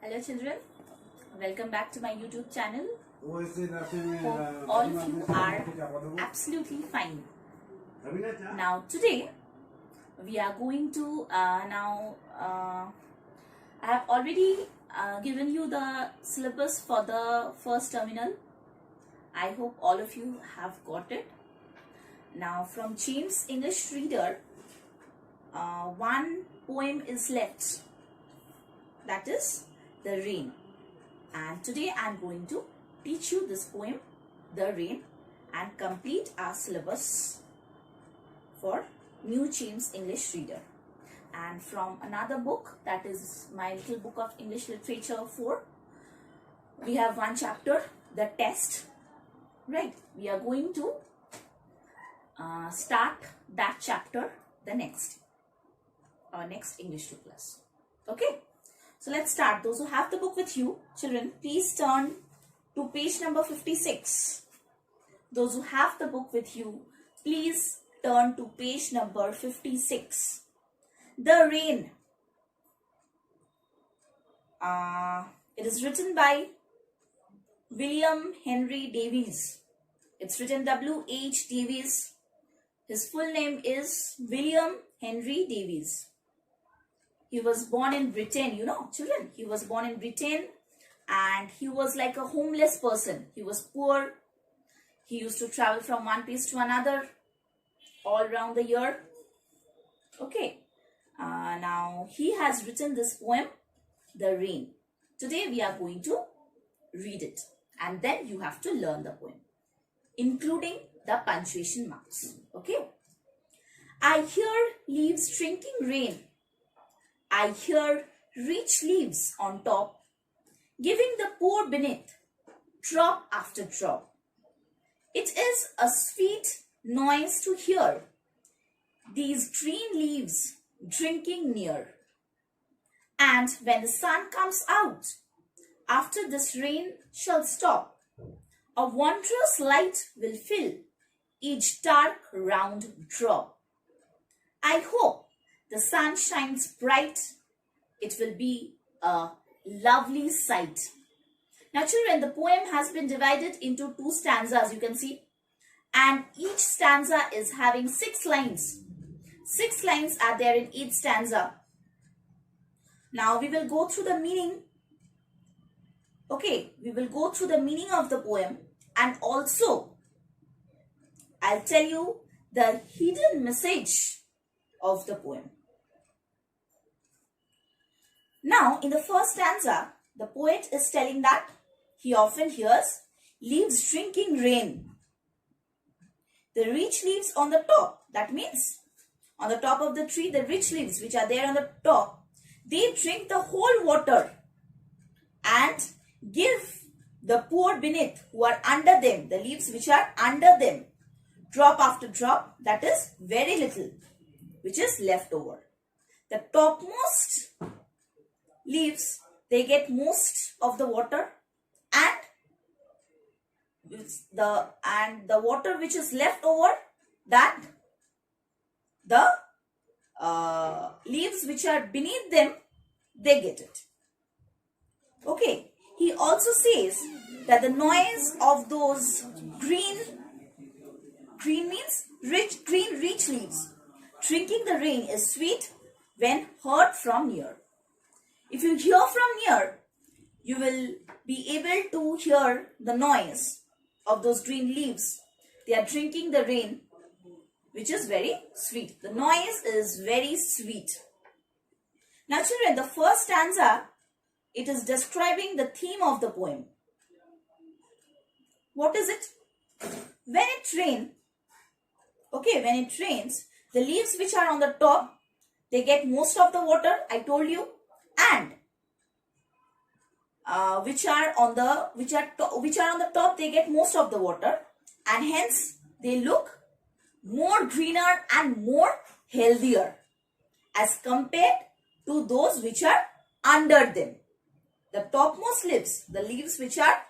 Hello children, welcome back to my YouTube channel. Hope all of you are absolutely fine. Now today we are going to I have already given you the syllabus for the first terminal. I hope all of you have got it. Now from James English Reader, one poem is left, that is The Rain, and today I am going to teach you this poem, The Rain, and complete our syllabus for New James English Reader. And from another book, that is my little book of English Literature 4, we have one chapter, The Test. Right, we are going to start that chapter the next English 2 class. Okay, so let's start. Those who have the book with you, children, please turn to page number 56. Those who have the book with you, please turn to page number 56. The Rain. It is written by William Henry Davies. It's written W.H. Davies. His full name is William Henry Davies. He was born in Britain, you know, children. He was born in Britain and he was like a homeless person. He was poor. He used to travel from one place to another all around the year. Okay. Now, he has written this poem, The Rain. Today, we are going to read it. And then you have to learn the poem, including the punctuation marks. Okay. I hear leaves drinking rain. I hear rich leaves on top, giving the poor beneath drop after drop. It is a sweet noise to hear these green leaves drinking near. And when the sun comes out, after this rain shall stop, a wondrous light will fill each dark round drop. I hope the sun shines bright. It will be a lovely sight. Now children, the poem has been divided into 2 stanzas, you can see. And each stanza is having 6 lines. 6 lines are there in each stanza. Now we will go through the meaning. Okay, we will go through the meaning of the poem, and also I'll tell you the hidden message of the poem. Now, in the first stanza, the poet is telling that he often hears leaves drinking rain. The rich leaves on the top, that means on the top of the tree, the rich leaves which are there on the top, they drink the whole water and give the poor beneath who are under them, the leaves which are under them, drop after drop, that is very little, which is left over. The topmost leaves, they get most of the water, and the water which is left over, that the leaves which are beneath them, they get it. Okay. He also says that the noise of those green means rich leaves drinking the rain is sweet when heard from near. If you hear from near, you will be able to hear the noise of those green leaves. They are drinking the rain, which is very sweet. The noise is very sweet. Now children, the first stanza, it is describing the theme of the poem. What is it? When it rains, okay, when it rains, the leaves which are on the top, they get most of the water, I told you, and which are on the top, they get most of the water, and hence they look more greener and more healthier as compared to those which are under them. The topmost leaves, the leaves which are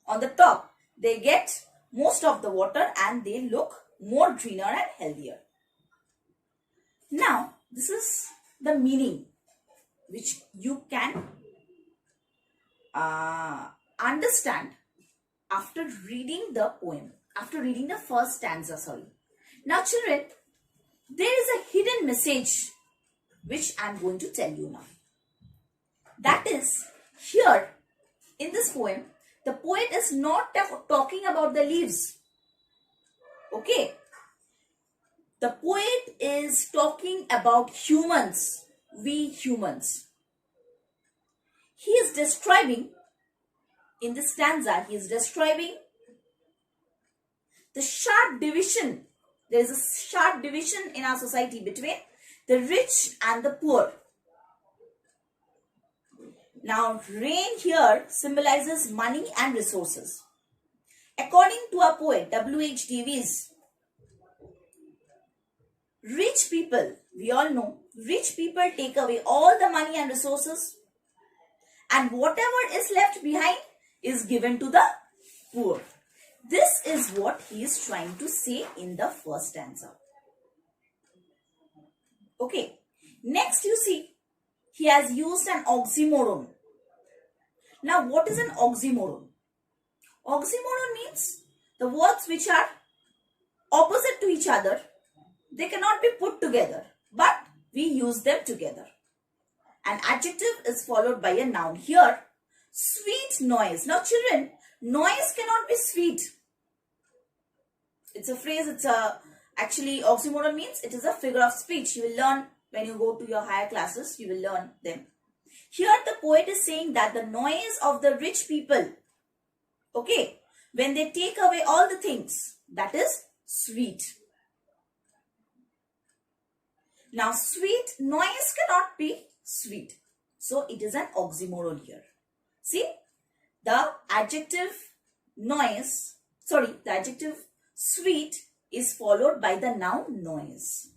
on the top, they get most of the water and they look more greener and healthier. Now, this is the meaning which you can understand after reading the poem, after reading the first stanza, sorry. Now children, there is a hidden message which I am going to tell you now. That is, here in this poem, the poet is not talking about the leaves. Okay. The poet is talking about humans, we humans. He is describing, in this stanza, he is describing the sharp division. There is a sharp division in our society between the rich and the poor. Now, rain here symbolizes money and resources. According to our poet, W.H. Davies, rich people, we all know, rich people take away all the money and resources, and whatever is left behind is given to the poor. This is what he is trying to say in the first stanza. Okay, next you see, he has used an oxymoron. Now, what is an oxymoron? Oxymoron means the words which are opposite to each other, they cannot be put together, but we use them together. An adjective is followed by a noun. Here, sweet noise. Now children, noise cannot be sweet. It's a phrase, actually oxymoron means it is a figure of speech. You will learn when you go to your higher classes, you will learn them. Here the poet is saying that the noise of the rich people, okay, when they take away all the things, that is sweet. Now, sweet noise cannot be sweet. So, it is an oxymoron here. See, the adjective noise, the adjective sweet is followed by the noun noise.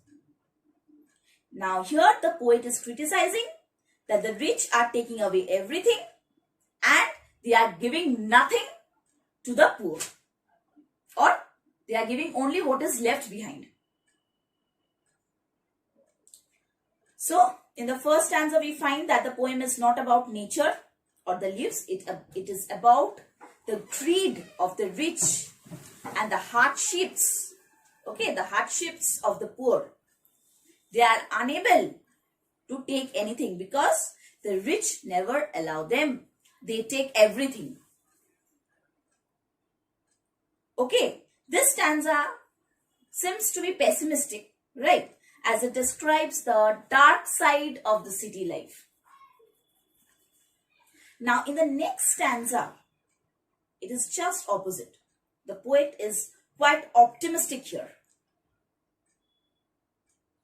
Now, here the poet is criticizing that the rich are taking away everything and they are giving nothing to the poor, or they are giving only what is left behind. So, in the first stanza, we find that the poem is not about nature or the leaves. It is about the greed of the rich and the hardships, okay, the hardships of the poor. They are unable to take anything because the rich never allow them. They take everything. Okay, this stanza seems to be pessimistic, right? As it describes the dark side of the city life. Now, in the next stanza, it is just opposite. The poet is quite optimistic here.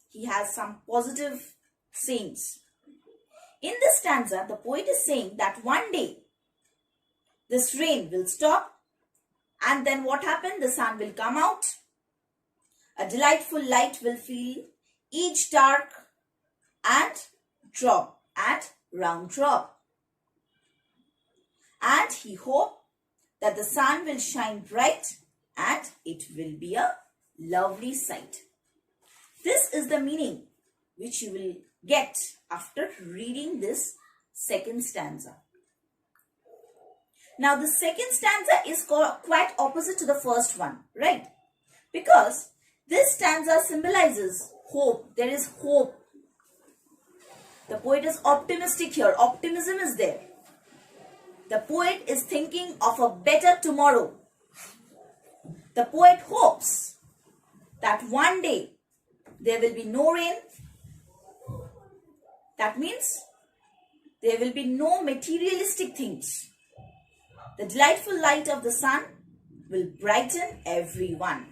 He has some positive sayings. In this stanza, the poet is saying that one day, this rain will stop, and then what happened? The sun will come out. A delightful light will fill each dark and drop at round drop. And he hoped that the sun will shine bright and it will be a lovely sight. This is the meaning which you will get after reading this second stanza. Now the second stanza is quite opposite to the first one, right? Because this stanza symbolizes hope. There is hope. The poet is optimistic here. Optimism is there. The poet is thinking of a better tomorrow. The poet hopes that one day there will be no rain. That means there will be no materialistic things. The delightful light of the sun will brighten everyone.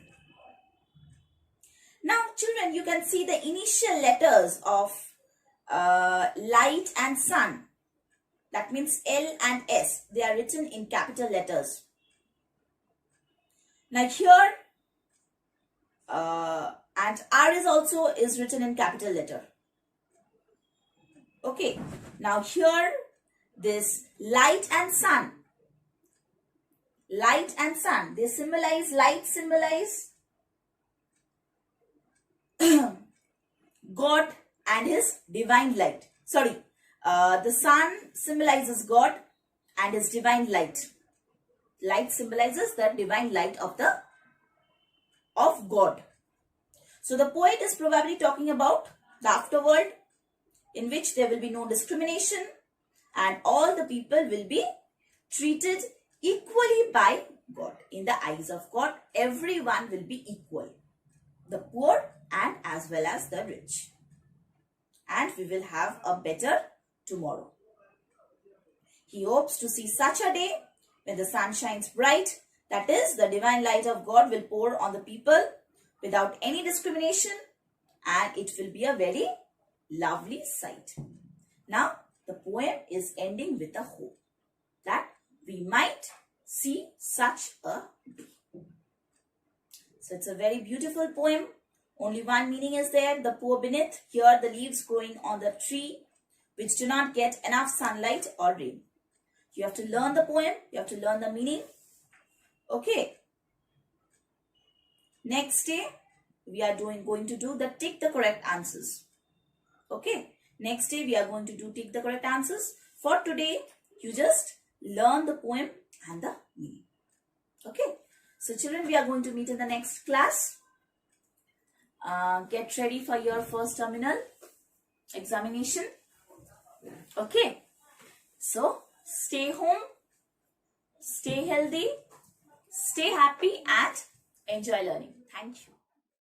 Now, children, you can see the initial letters of light and sun. That means L and S. They are written in capital letters. Now here, and R is also written in capital letter. Okay. Now here, this light and sun. Light and sun. They symbolize, light symbolize God and his divine light. The sun symbolizes God and his divine light. Light symbolizes the divine light of God. So the poet is probably talking about the afterworld, in which there will be no discrimination and all the people will be treated equally by God. In the eyes of God, everyone will be equal. The poor and as well as the rich. And we will have a better tomorrow. He hopes to see such a day when the sun shines bright. That is, the divine light of God will pour on the people without any discrimination, and it will be a very lovely sight. Now, the poem is ending with a hope that we might see such a day. So, it's a very beautiful poem. Only one meaning is there. The poor beneath, here the leaves growing on the tree which do not get enough sunlight or rain. You have to learn the poem. You have to learn the meaning. Okay. Next day, we are going to do the tick the correct answers. Okay. Next day, we are going to do tick the correct answers. For today, you just learn the poem and the meaning. Okay. So, children, we are going to meet in the next class. Get ready for your first terminal examination. Okay. So, stay home, stay healthy, stay happy and enjoy learning. Thank you.